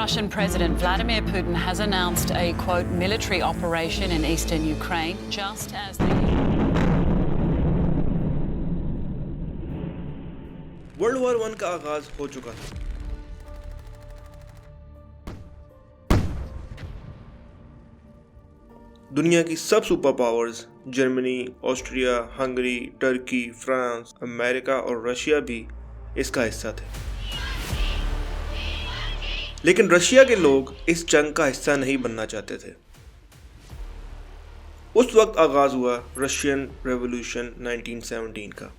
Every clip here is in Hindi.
Russian President Vladimir Putin has announced a, quote, military operation in eastern Ukraine, just as the... world war 1 का आगाज हो चुका था। दुनिया की सब super powers Germany, Austria, Hungary, Turkey, France, America और रशिया भी इसका हिस्सा थे। लेकिन रशिया के लोग इस जंग का हिस्सा नहीं बनना चाहते थे। उस वक्त आगाज हुआ रशियन रेवोल्यूशन 1917 का,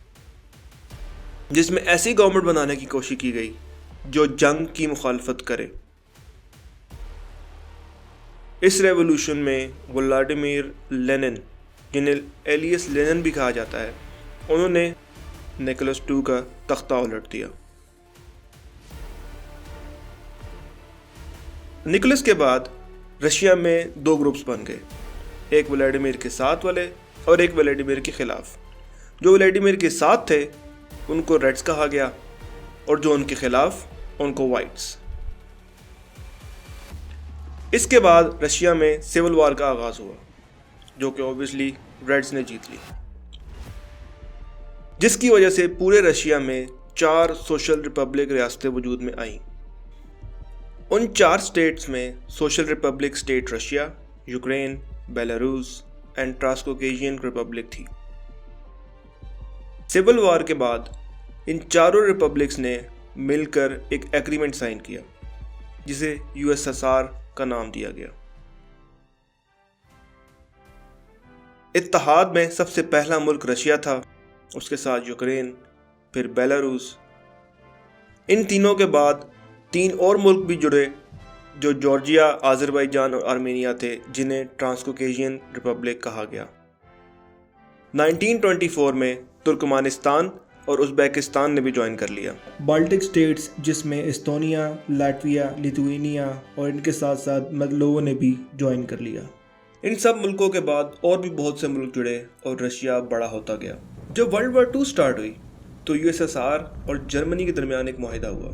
जिसमें ऐसी गवर्नमेंट बनाने की कोशिश की गई जो जंग की मुखालफत करे। इस रेवोल्यूशन में व्लादिमीर लेनिन, जिन्हें एलियस लेनिन भी कहा जाता है, उन्होंने निकोलस II का तख्ता उलट दिया। निकोलस के बाद रशिया में दो ग्रुप्स बन गए, एक व्लादिमीर के साथ वाले और एक व्लादिमीर के खिलाफ। जो व्लादिमीर के साथ थे उनको रेड्स कहा गया और जो उनके खिलाफ उनको व्हाइट्स। इसके बाद रशिया में सिविल वॉर का आगाज हुआ, जो कि ऑब्वियसली रेड्स ने जीत ली, जिसकी वजह से पूरे रशिया में 4 सोशल रिपब्लिक रियासतें वजूद में आईं। उन 4 स्टेट्स में social republic state Russia, Ukraine, Belarus and Transcaucasian republic थी। सिविल वॉर के बाद इन चारों रिपब्लिक्स ने मिलकर एक एग्रीमेंट साइन किया, जिसे USSR का नाम दिया गया। इत्तेहाद में सबसे पहला मुल्क रशिया था, उसके साथ यूक्रेन, फिर बेलारूस। इन तीनों के बाद 3 और मुल्क भी जुड़े, जो जॉर्जिया, अज़रबैजान और आर्मेनिया थे, जिन्हें ट्रांसकोकेशियन रिपब्लिक कहा गया। 1924 में तुर्कमानिस्तान और उज़्बेकिस्तान ने भी ज्वाइन कर लिया। बाल्टिक स्टेट्स, जिसमें एस्टोनिया, लाटविया, लिथुआनिया और इनके साथ साथ मोल्दोवा ने भी ज्वाइन कर लिया। इन सब मुल्कों के बाद और भी बहुत से मुल्क जुड़े और रशिया बड़ा होता गया। जब वर्ल्ड वॉर 2 स्टार्ट हुई तो USSR और जर्मनी के दरमियान एक मुआहिदा हुआ।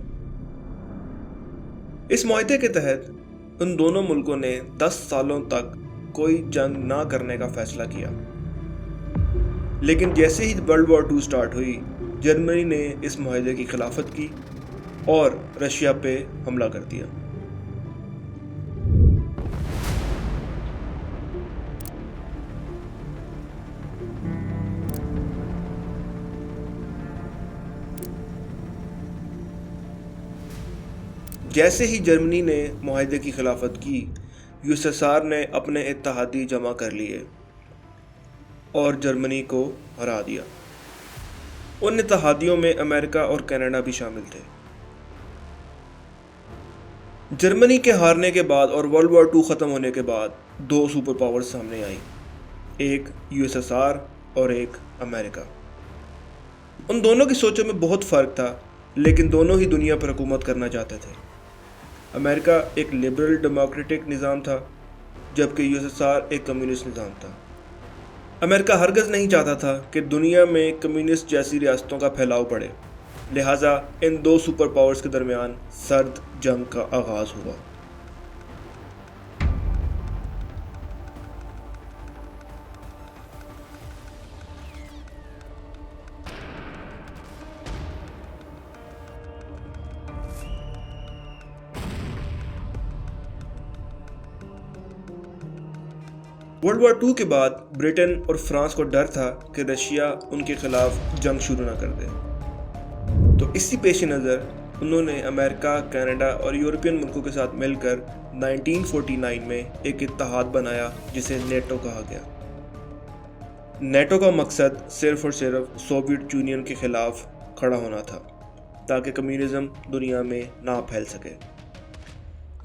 इस मुआहिदे के तहत उन दोनों मुल्कों ने 10 सालों तक कोई जंग ना करने का फैसला किया। लेकिन जैसे ही वर्ल्ड वॉर 2 स्टार्ट हुई, जर्मनी ने इस मुआहिदे की खिलाफत की और रशिया पे हमला कर दिया। जैसे ही जर्मनी ने मुआहिदे की खिलाफत की, USSR ने अपने इत्तेहादी जमा कर लिए और जर्मनी को हरा दिया। उन इत्तेहादियों में अमेरिका और कनाडा भी शामिल थे। जर्मनी के हारने के बाद और वर्ल्ड वॉर 2 ख़त्म होने के बाद 2 सुपर पावर्स सामने आई, एक USSR और एक अमेरिका। उन दोनों की सोचों में बहुत फ़र्क था, लेकिन दोनों ही दुनिया पर हुकूमत करना चाहते थे। अमेरिका एक लिबरल डेमोक्रेटिक निज़ाम था, जबकि USSR एक कम्युनिस्ट निज़ाम था। अमेरिका हरगिज़ नहीं चाहता था कि दुनिया में कम्युनिस्ट जैसी रियासतों का फैलाव बढ़े, लिहाजा इन 2 सुपर पावर्स के दरमियान सर्द जंग का आगाज़ हुआ। वर्ल्ड वॉर 2 के बाद ब्रिटेन और फ्रांस को डर था कि रशिया उनके खिलाफ जंग शुरू ना कर दे, तो इसी पेश नज़र उन्होंने अमेरिका, कनाडा और यूरोपियन मुल्कों के साथ मिलकर 1949 में एक इत्तेहाद बनाया, जिसे नेटो कहा गया। नेटो का मकसद सिर्फ और सिर्फ सोवियत यूनियन के खिलाफ खड़ा होना था, ताकि कम्युनिज्म दुनिया में ना फैल सके।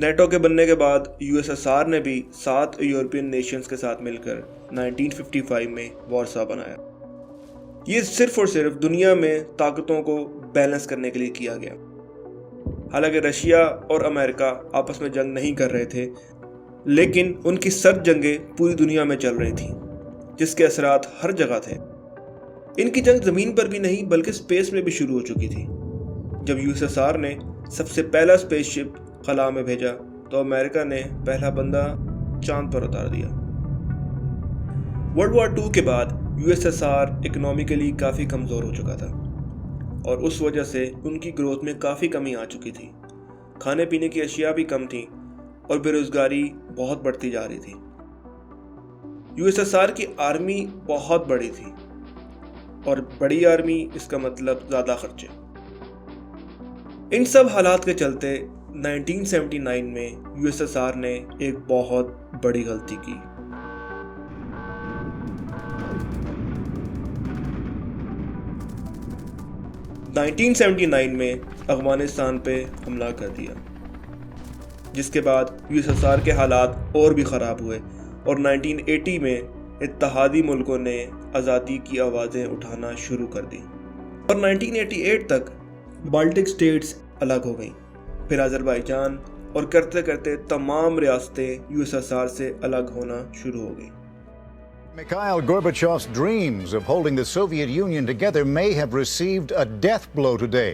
नेटो के बनने के बाद USSR ने भी 7 यूरोपियन नेशंस के साथ मिलकर 1955 में वारसा बनाया। ये सिर्फ और सिर्फ दुनिया में ताकतों को बैलेंस करने के लिए किया गया। हालांकि रशिया और अमेरिका आपस में जंग नहीं कर रहे थे, लेकिन उनकी सर्द जंगें पूरी दुनिया में चल रही थीं, जिसके असरात हर जगह थे। इनकी जंग ज़मीन पर भी नहीं बल्कि स्पेस में भी शुरू हो चुकी थी, जब USSR ने सबसे पहला स्पेसशिप खला में भेजा तो अमेरिका ने पहला बंदा चांद पर उतार दिया। वर्ल्ड वॉर 2 के बाद यूएसएसआर इकोनॉमिकली काफ़ी कमज़ोर हो चुका था और उस वजह से उनकी ग्रोथ में काफ़ी कमी आ चुकी थी। खाने पीने की अशिया भी कम थी और बेरोज़गारी बहुत बढ़ती जा रही थी। यूएसएसआर की आर्मी बहुत बड़ी थी और बड़ी आर्मी इसका मतलब ज़्यादा खर्चे। इन सब हालात के चलते 1979 में यूएसएसआर ने एक बहुत बड़ी गलती की। में अफगानिस्तान पे हमला कर दिया, जिसके बाद यूएसएसआर के हालात और भी ख़राब हुए और 1980 में इत्तेहादी मुल्कों ने आज़ादी की आवाज़ें उठाना शुरू कर दी और 1988 तक बाल्टिक स्टेट्स अलग हो गईं, फिर अज़रबैजान और करते करते तमाम रियासतें यूएसएसआर से अलग होना शुरू हो गईं। Mikhail Gorbachev's dreams of holding the Soviet Union together may have received a death blow today.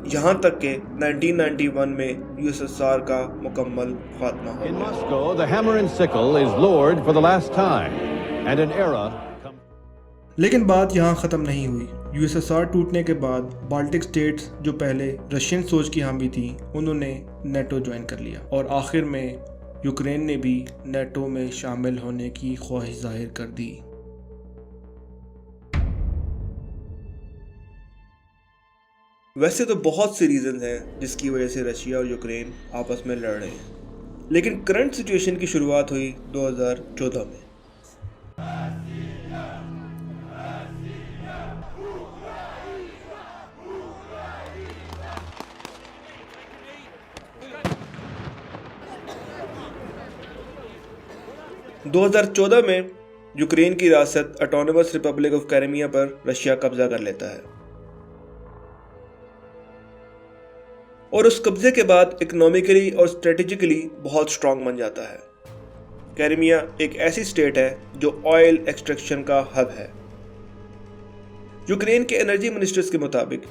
यहाँ तक के 1991 में यूएसएसआर का मुकम्मल खात्मा हो In गया। Moscow, the hammer and sickle is lowered for the last time, and an era. लेकिन बात यहाँ ख़त्म नहीं हुई। यूएसएसआर टूटने के बाद बाल्टिक स्टेट्स जो पहले रशियन सोच की हामी थी, उन्होंने नेटो ज्वाइन कर लिया और आखिर में यूक्रेन ने भी नेटो में शामिल होने की ख्वाहिश जाहिर कर दी। वैसे तो बहुत से रीजंस हैं जिसकी वजह से रशिया और यूक्रेन आपस में लड़ रहे हैं, लेकिन करंट सिचुएशन की शुरुआत हुई 2014 में। – 2014 में यूक्रेन की रियासत ऑटोनोमस रिपब्लिक ऑफ क्राइमिया पर रशिया कब्जा कर लेता है और उस कब्जे के बाद इकोनॉमिकली और स्ट्रेटेजिकली बहुत स्ट्रांग बन जाता है। क्राइमिया एक ऐसी स्टेट है जो ऑयल एक्सट्रैक्शन का हब है। यूक्रेन के एनर्जी मिनिस्टर्स के मुताबिक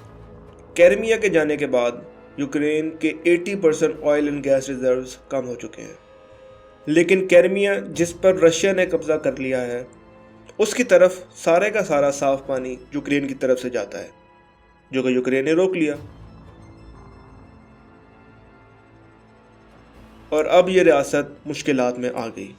क्राइमिया के जाने के बाद यूक्रेन के 80% ऑयल एंड गैस रिजर्व्स कम हो चुके हैं, लेकिन क्राइमिया जिस पर रशिया ने कब्जा कर लिया है उसकी तरफ सारे का सारा साफ पानी यूक्रेन की तरफ से जाता है, जो कि यूक्रेन ने रोक लिया और अब ये रियासत मुश्किलात में आ गई।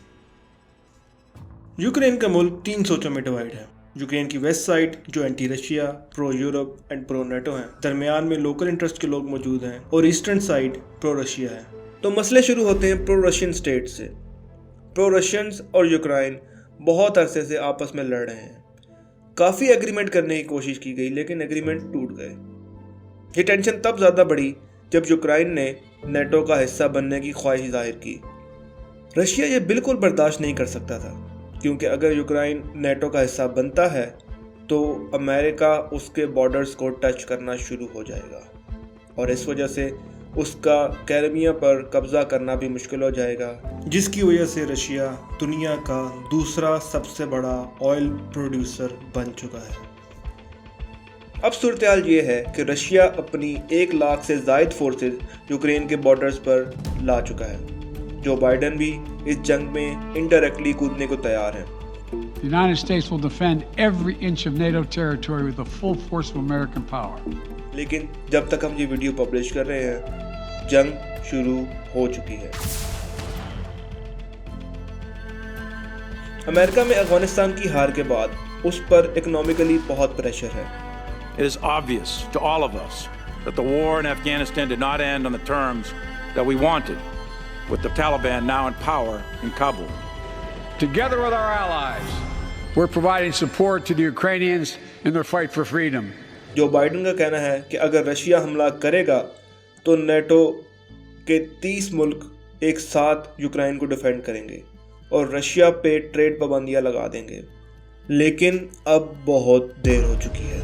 यूक्रेन का मुल्क 3 सोचों में डिवाइड है। यूक्रेन की वेस्ट साइड जो anti Russia, pro Europe and pro NATO है, दरमियान में लोकल इंटरेस्ट के लोग मौजूद हैं और ईस्टर्न साइड प्रो रशिया है। तो मसले शुरू होते हैं प्रो रशियन स्टेट से। प्रो रशियंस और यूक्रेन बहुत अरसे से आपस में लड़ रहे हैं। काफ़ी एग्रीमेंट करने की कोशिश की गई, लेकिन एग्रीमेंट टूट गए। ये टेंशन तब ज़्यादा बढ़ी जब यूक्रेन ने नेटो का हिस्सा बनने की ख्वाहिश जाहिर की। रशिया ये बिल्कुल बर्दाश्त नहीं कर सकता था, क्योंकि अगर यूक्रेन नेटो का हिस्सा बनता है तो अमेरिका उसके बॉर्डर्स को टच करना शुरू हो जाएगा और इस वजह से उसका क्राइमिया पर कब्जा करना भी मुश्किल हो जाएगा, जिसकी वजह से रशिया दुनिया का दूसरा सबसे बड़ा ऑयल प्रोड्यूसर बन चुका है। अब सूरत हाल ये है कि रशिया अपनी 1 लाख से ज़ायद फोर्सेस यूक्रेन के बॉर्डर्स पर ला चुका है। जो बाइडेन भी इस जंग में इनडायरेक्टली कूदने को तैयार हैं। The United States will defend every inch of NATO territory with the full force of American power. लेकिन जब तक हम ये वीडियो पब्लिश कर रहे हैं, जंग शुरू हो चुकी है। अमेरिका में अफगानिस्तान की हार के बाद उस पर इकोनॉमिकली बहुत प्रेशर है। It is obvious to all of us that the war in Afghanistan did not end on the terms that we wanted, with the Taliban now in power in Kabul. Together with our allies, we're providing support to the Ukrainians in their fight for freedom. Joe Biden का कहना है कि अगर रशिया हमला करेगा तो नेटो के 30 मुल्क एक साथ यूक्रेन को डिफेंड करेंगे और रशिया पे ट्रेड पाबंदियां लगा देंगे। लेकिन अब बहुत देर हो चुकी है।